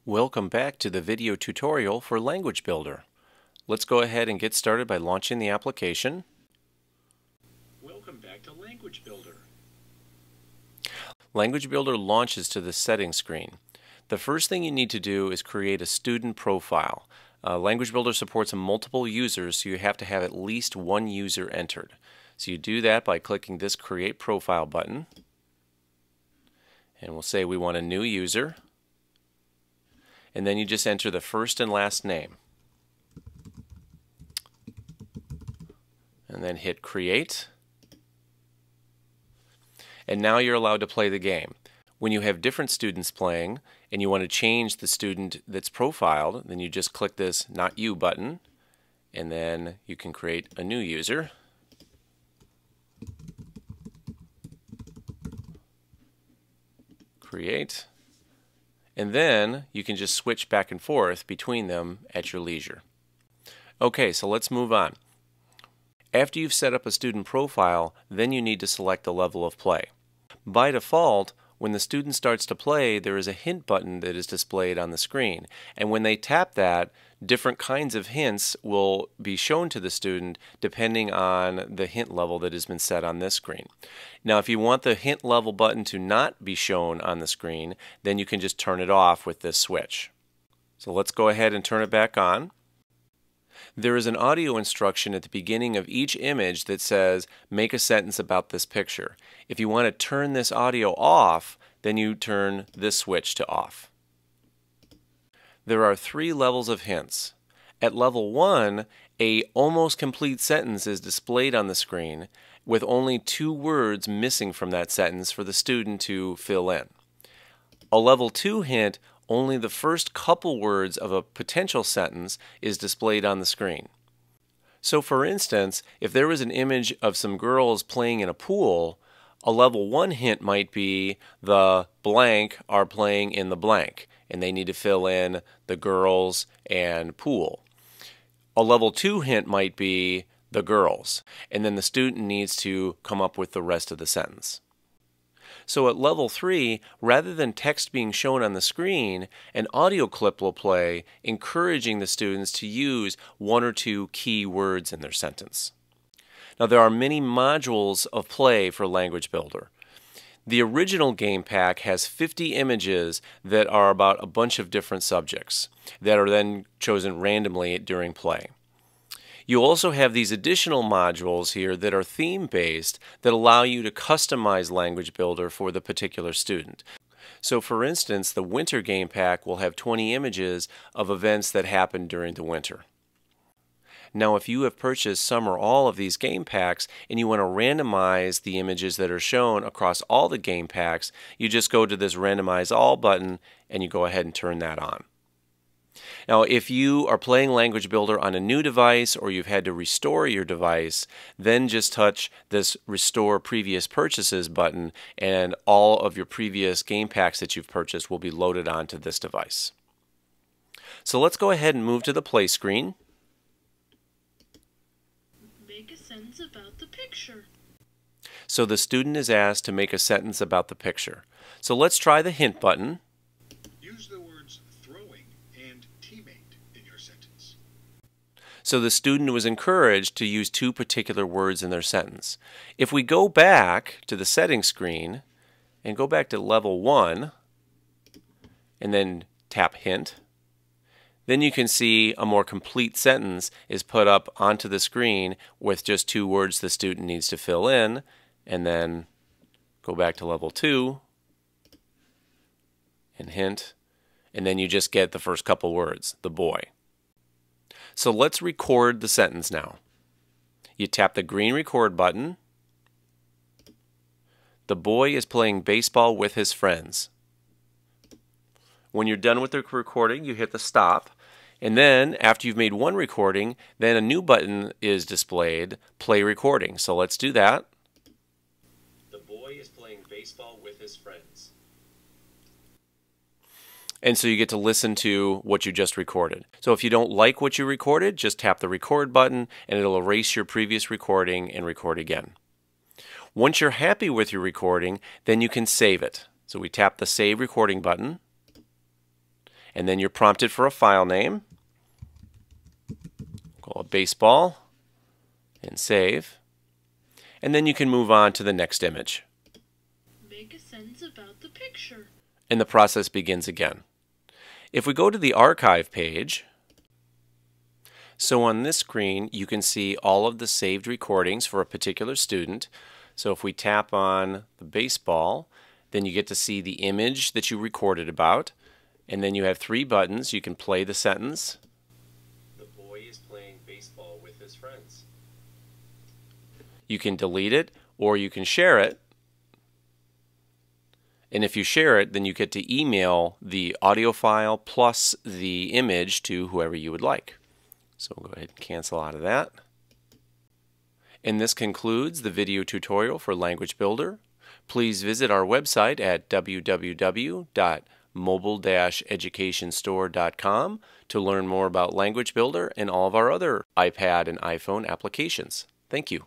Welcome back to the video tutorial for Language Builder. Let's go ahead and get started by launching the application. Welcome back to Language Builder. Language Builder launches to the settings screen. The first thing you need to do is create a student profile. Language Builder supports multiple users, so you have to have at least one user entered. So you do that by clicking this Create Profile button. And we'll say we want a new user. And then you just enter the first and last name. And then hit Create. And now you're allowed to play the game. When you have different students playing and you want to change the student that's profiled, then you just click this Not You button, and then you can create a new user. Create. And then you can just switch back and forth between them at your leisure. Okay, so let's move on. After you've set up a student profile, then you need to select the level of play. By default, when the student starts to play, there is a hint button that is displayed on the screen. And when they tap that, different kinds of hints will be shown to the student depending on the hint level that has been set on this screen. Now, if you want the hint level button to not be shown on the screen, then you can just turn it off with this switch. So let's go ahead and turn it back on. There is an audio instruction at the beginning of each image that says, make a sentence about this picture. If you want to turn this audio off, then you turn this switch to off. There are 3 levels of hints. At level 1, a almost complete sentence is displayed on the screen with only 2 words missing from that sentence for the student to fill in. A level 2 hint, only the first couple words of a potential sentence is displayed on the screen. So for instance, if there was an image of some girls playing in a pool, a level 1 hint might be the blank are playing in the blank, and they need to fill in the girls and pool. A level 2 hint might be the girls, and then the student needs to come up with the rest of the sentence. So at level 3, rather than text being shown on the screen, an audio clip will play, encouraging the students to use 1 or 2 key words in their sentence. Now there are many modules of play for Language Builder. The original game pack has 50 images that are about a bunch of different subjects that are then chosen randomly during play. You also have these additional modules here that are theme-based that allow you to customize Language Builder for the particular student. So for instance, the winter game pack will have 20 images of events that happened during the winter. Now if you have purchased some or all of these game packs and you want to randomize the images that are shown across all the game packs, you just go to this Randomize All button and you go ahead and turn that on. Now, if you are playing Language Builder on a new device or you've had to restore your device, then just touch this Restore Previous Purchases button and all of your previous game packs that you've purchased will be loaded onto this device. So let's go ahead and move to the play screen. Make a sentence about the picture. So the student is asked to make a sentence about the picture. So let's try the hint button. Use the words throwing and teammate in your sentence. So the student was encouraged to use 2 particular words in their sentence. If we go back to the settings screen and go back to level 1 and then tap hint, then you can see a more complete sentence is put up onto the screen with just 2 words the student needs to fill in, and then go back to level 2 and hint, and then you just get the first couple words, the boy. So let's record the sentence now. You tap the green record button. The boy is playing baseball with his friends. When you're done with the recording, you hit the stop. And then, after you've made one recording, then a new button is displayed, Play Recording. So let's do that. The boy is playing baseball with his friends. And so you get to listen to what you just recorded. So if you don't like what you recorded, just tap the record button and it'll erase your previous recording and record again. Once you're happy with your recording, then you can save it. So we tap the Save Recording button. And then you're prompted for a file name. Call it baseball and save. And then you can move on to the next image. Make a sentence about the picture. And the process begins again. If we go to the archive page, so on this screen you can see all of the saved recordings for a particular student. So if we tap on the baseball, then you get to see the image that you recorded about, and then you have 3 buttons. You can play the sentence. The boy is playing baseball with his friends. You can delete it or you can share it. And if you share it, then you get to email the audio file plus the image to whoever you would like. So we'll go ahead and cancel out of that. And this concludes the video tutorial for Language Builder. Please visit our website at www.mobile-educationstore.com to learn more about Language Builder and all of our other iPad and iPhone applications. Thank you.